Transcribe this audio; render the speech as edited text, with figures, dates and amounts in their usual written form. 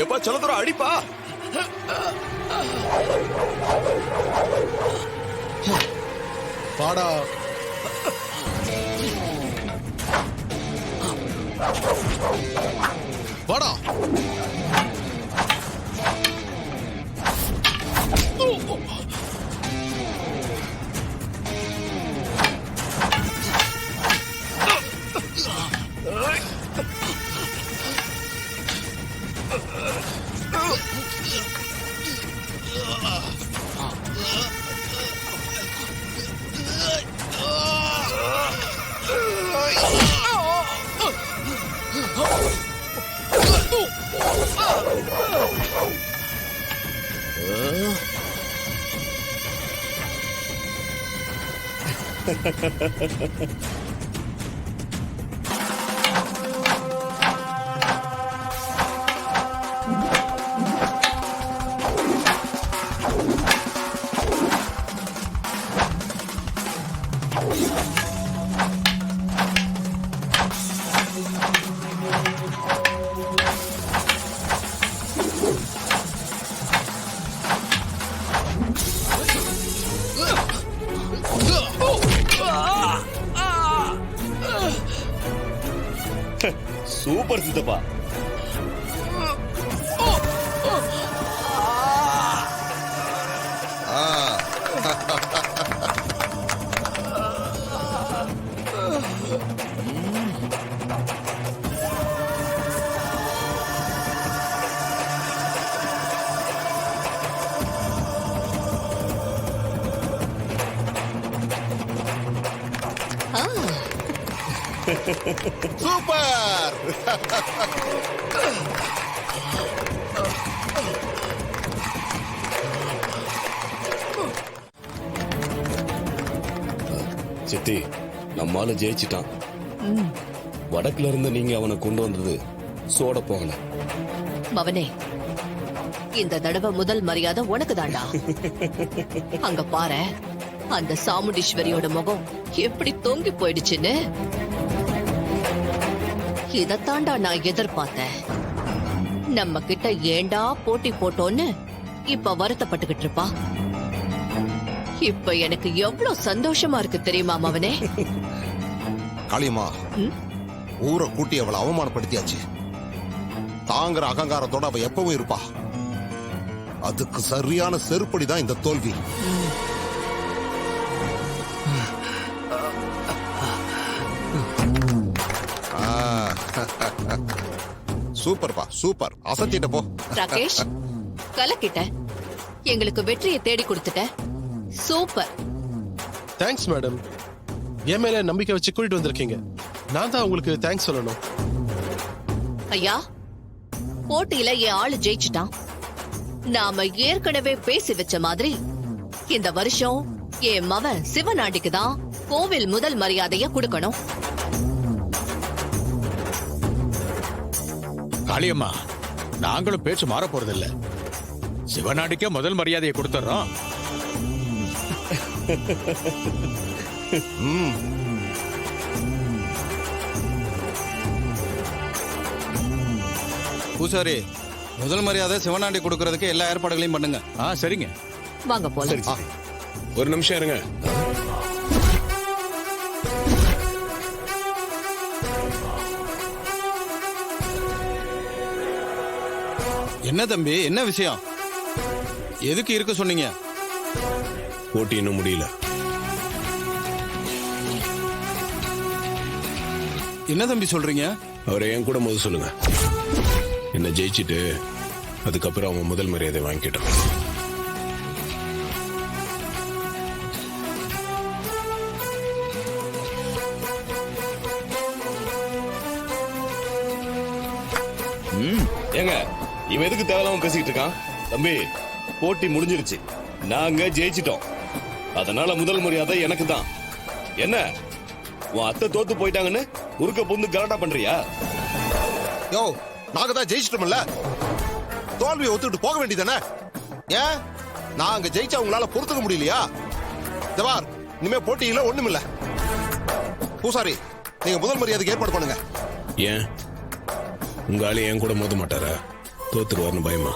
எப்பா சொல்ல தூரம் அடிப்பா. பாடா. வாடா. சூப்பர் சித்தப்பா. சூப்பர். சித்தி, நம்மால ஜெயிச்சிட்டான். வடக்குல இருந்து நீங்க அவனை கொண்டு வந்தது சோட போகல. மவனே, இந்த தடவை முதல் மரியாதை உனக்கு தாண்டா. அங்க பாரு, அந்த சாமுண்டீஸ்வரியோட முகம் எப்படி தொங்கி போயிடுச்சுன்னு. இதத்தாண்டா நான் எதிர்பார்த்தேன். நம்ம கிட்ட ஏண்டா போட்டி போட்டோன்னு இப்ப வருத்தப்பட்டுகிட்டு இருப்பா. இப்ப எனக்கு எவ்வளவு சந்தோஷமா இருக்கு தெரியுமா மவனே? காளியம்மா, ஊரை கூட்டி அவளை அவமானப்படுத்தியாச்சு. தாங்கிற அகங்காரத்தோட அவ எப்பவும் இருப்பா. அதுக்கு சரியான செருப்படிதான் இந்த தோல்வி. சூப்பர்ப்பா, சூப்பர். அசத்திட்ட போ. ராகேஷ், கலக்கிட்ட. எங்களுக்கு வெற்றியை தேடி கொடுத்துட்ட. சூப்பர். Thanks madam. என் மேல நம்பிக்கை வச்சு கூட்டிட்டு வந்திருக்கீங்க. நான் தான் உங்களுக்கு தேங்க்ஸ் சொல்லணும். ஐயா, போட்டியில என் ஆளு ஜெயிச்சுட்டான். நாம ஏற்கனவே பேசி வச்ச மாதிரி இந்த வருஷம் என் மவன் சிவனாண்டிக்கு தான் கோவில் முதல் மரியாதைய கொடுக்கணும். காளியம்மா, நாங்களும் பேச்சு மாற போறதில்ல. சிவனாடிக்கே முதல் மரியாதையை கொடுத்துறோம். பூசாரி, முதல் மரியாதை சிவனாண்டி கொடுக்கறதுக்கு எல்லா ஏற்பாடுகளையும் பண்ணுங்க. சரிங்க, வாங்க போலாம். ஒரு நிமிஷம் இருங்க. என்ன தம்பி, என்ன விஷயம்? எதுக்கு இருக்க சொன்னீங்க? போட்டி இன்னும் முடியல. என்ன தம்பி சொல்றீங்க? அவரை என் கூட முதல் சொல்லுங்க. என்ன ஜெயிச்சிட்டு அதுக்கப்புறம் அவன் முதல் மரியாதை வாங்கிட்டான். ஏங்க இவன் எதுக்கு தேவையில்லாம பேசிக்கிட்டு இருக்கான்? தம்பி, போட்டி முடிஞ்சிருச்சு, நாங்க ஜெயிச்சிட்டோம். அதனால முதல் மரியாதை எனக்கு தான். என்ன உன் அத்தை தோத்து போயிட்டாங்கன்னு குறுக்க புந்து கலாட்டா பண்றியா? யோ, நாங்க தான் ஜெயிச்சிட்டோம்ல, தோல்வியை ஒத்துக்கிட்டு போக வேண்டியதானே? ஏன் நாங்க ஜெயிச்சா உங்களால பொறுத்துக்க முடியலையா? ஜவார், இனிமே போட்டியில ஒண்ணுமில்ல. பூசாரி, நீங்க முதல் மரியாதைக்கு ஏற்பாடு பண்ணுங்க. ஏன் உங்க ஆளு என் கூட மோத மாட்டாரா? தோத்துருவார்னு பயமா?